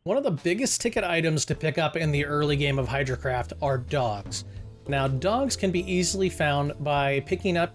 One of the biggest ticket items to pick up in the early game of Hydrocraft are dogs. Now, dogs can be easily found by picking up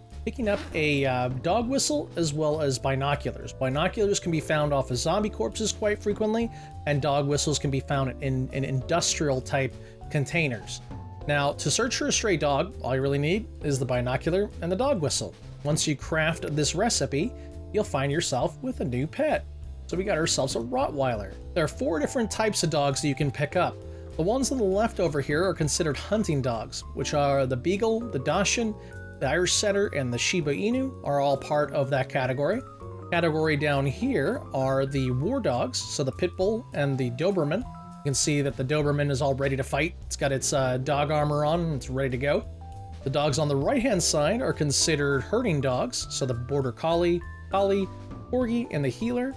a dog whistle as well as binoculars. Binoculars can be found off of zombie corpses quite frequently, and dog whistles can be found in industrial type containers. Now, to search for a stray dog, all you really need is the binocular and the dog whistle. Once you craft this recipe, you'll find yourself with a new pet. So we got ourselves a Rottweiler. There are 4 different types of dogs that you can pick up. The ones on the left over here are considered hunting dogs, which are the Beagle, the Dachshund, the Irish Setter, and the Shiba Inu are all part of that category. Category down here are the war dogs, so the Pit Bull and the Doberman. You can see that the Doberman is all ready to fight. It's got its dog armor on and it's ready to go. The dogs on the right-hand side are considered herding dogs, so the Border Collie, Corgi, and the Heeler.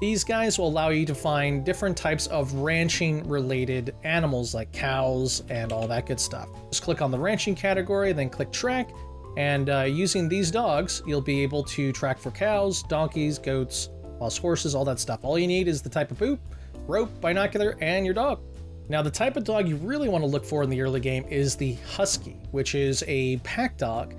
These guys will allow you to find different types of ranching-related animals like cows and all that good stuff. Just click on the ranching category, then click track, and using these dogs, you'll be able to track for cows, donkeys, goats, plus horses, all that stuff. All you need is the type of poop, rope, binocular, and your dog. Now, the type of dog you really want to look for in the early game is the Husky, which is a pack dog.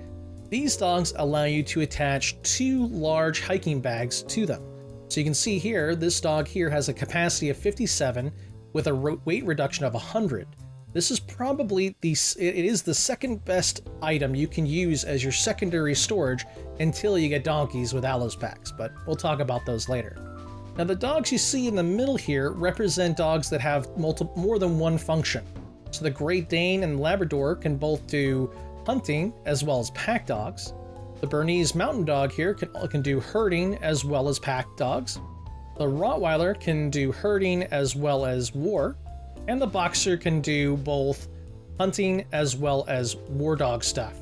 These dogs allow you to attach 2 large hiking bags to them. So you can see here, this dog here has a capacity of 57 with a weight reduction of 100. This is probably it is the second best item you can use as your secondary storage until you get donkeys with ALBIS packs, but we'll talk about those later. Now, the dogs you see in the middle here represent dogs that have more than one function. So the Great Dane and Labrador can both do hunting as well as pack dogs. The Bernese Mountain Dog here can do herding as well as pack dogs. The Rottweiler can do herding as well as war. And the Boxer can do both hunting as well as war dog stuff.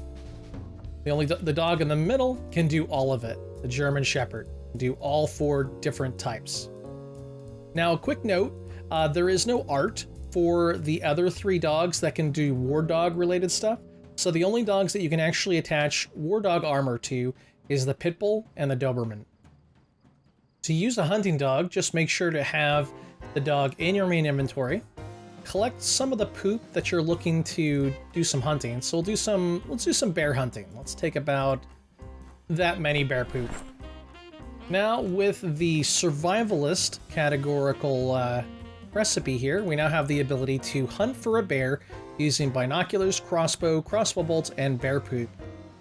The dog in the middle can do all of it. The German Shepherd can do all 4 different types. Now, a quick note, there is no art for the other 3 dogs that can do war dog related stuff. So the only dogs that you can actually attach war dog armor to is the Pit Bull and the Doberman. To use a hunting dog, just make sure to have the dog in your main inventory. Collect some of the poop that you're looking to do some hunting. So let's do some bear hunting. Let's take about that many bear poop. Now, with the survivalist categorical recipe here, we now have the ability to hunt for a bear using binoculars, crossbow bolts, and bear poop.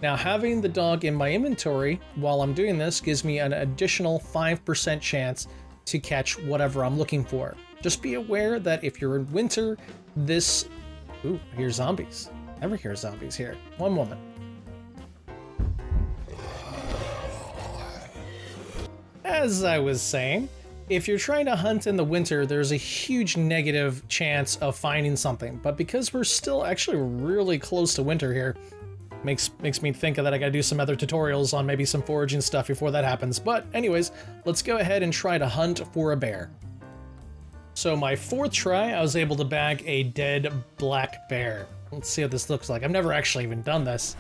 Now, having the dog in my inventory while I'm doing this gives me an additional 5% chance to catch whatever I'm looking for. Just be aware that if you're in winter, Ooh, I hear zombies. Never hear zombies here. One moment. As I was saying, if you're trying to hunt in the winter, there's a huge negative chance of finding something. But because we're still actually really close to winter here, makes me think that I gotta do some other tutorials on maybe some foraging stuff before that happens. But anyways, let's go ahead and try to hunt for a bear. So my 4th try, I was able to bag a dead black bear. Let's see what this looks like. I've never actually even done this.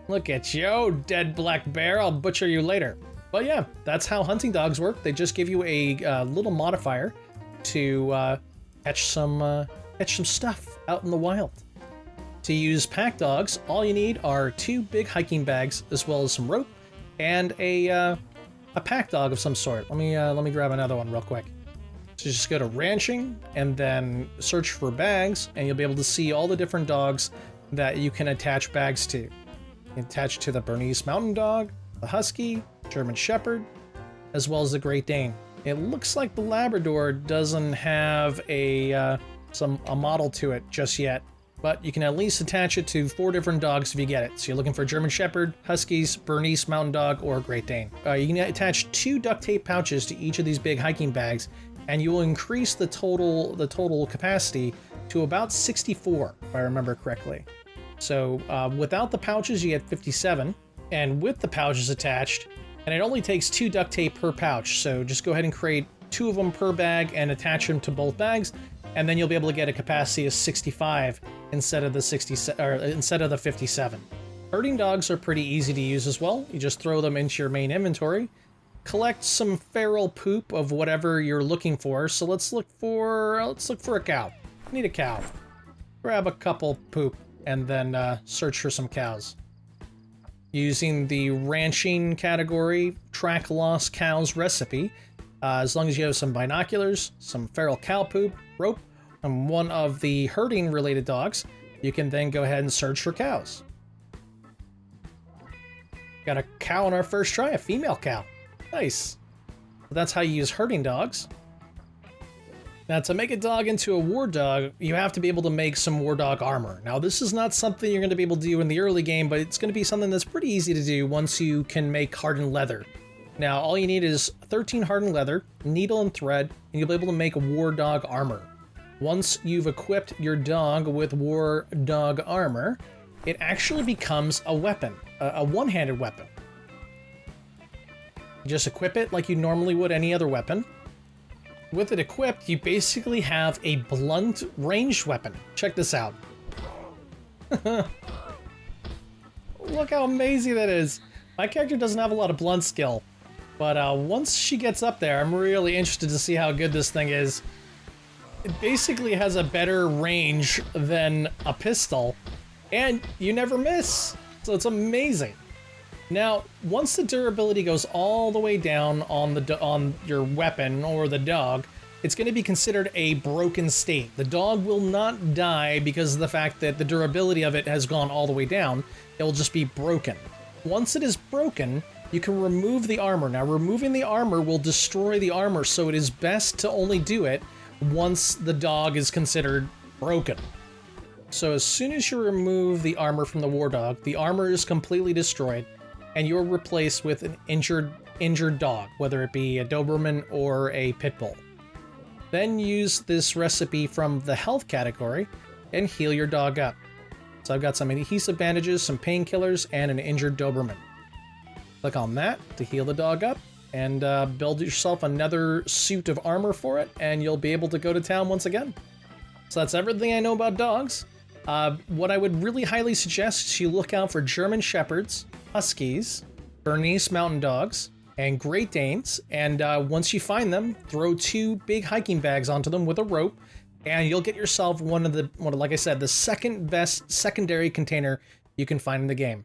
Look at you, dead black bear. I'll butcher you later. But yeah, that's how hunting dogs work. They just give you a little modifier to catch some stuff out in the wild. To use pack dogs, all you need are 2 big hiking bags as well as some rope and a pack dog of some sort. Let me grab another one real quick. So just go to ranching and then search for bags, and you'll be able to see all the different dogs that you can attach bags to. You can attach to the Bernese Mountain Dog, the Husky, German Shepherd, as well as the Great Dane. It looks like the Labrador doesn't have a model to it just yet, but you can at least attach it to 4 different dogs if you get it. So you're looking for German Shepherd, Huskies, Bernese Mountain Dog, or Great Dane. You can attach 2 duct tape pouches to each of these big hiking bags, and you will increase the total capacity to about 64, if I remember correctly. So without the pouches, you get 57, and with the pouches attached, and it only takes 2 duct tape per pouch. So just go ahead and create 2 of them per bag and attach them to both bags, and then you'll be able to get a capacity of 65 instead of the 57. Herding dogs are pretty easy to use as well. You just throw them into your main inventory, collect some feral poop of whatever you're looking for. So let's look for a cow. Need a cow. Grab a couple poop and then search for some cows. Using the ranching category, track lost cows recipe. As long as you have some binoculars, some feral cow poop, rope, and one of the herding related dogs, you can then go ahead and search for cows. Got a cow on our first try, a female cow. Nice. That's how you use herding dogs. Now, to make a dog into a war dog, you have to be able to make some war dog armor. Now, this is not something you're going to be able to do in the early game, but it's going to be something that's pretty easy to do once you can make hardened leather. Now, all you need is 13 hardened leather, needle and thread, and you'll be able to make war dog armor. Once you've equipped your dog with war dog armor, it actually becomes a weapon, a one-handed weapon. You just equip it like you normally would any other weapon. With it equipped, you basically have a blunt ranged weapon. Check this out. Look how amazing that is. My character doesn't have a lot of blunt skill, but once she gets up there, I'm really interested to see how good this thing is. It basically has a better range than a pistol, and you never miss. So it's amazing. Now, once the durability goes all the way down on your weapon or the dog, it's going to be considered a broken state. The dog will not die because of the fact that the durability of it has gone all the way down. It will just be broken. Once it is broken, you can remove the armor. Now, removing the armor will destroy the armor, so it is best to only do it once the dog is considered broken. So as soon as you remove the armor from the war dog, the armor is completely destroyed, and you're replaced with an injured dog, whether it be a Doberman or a pit bull. Then use this recipe from the health category and heal your dog up. So I've got some adhesive bandages, some painkillers, and an injured Doberman. Click on that to heal the dog up, and build yourself another suit of armor for it, and you'll be able to go to town once again. So that's everything I know about dogs. What I would really highly suggest is you look out for German Shepherds, Huskies, Bernese Mountain Dogs, and Great Danes, and once you find them, throw 2 big hiking bags onto them with a rope, and you'll get yourself like I said, the second best secondary container you can find in the game.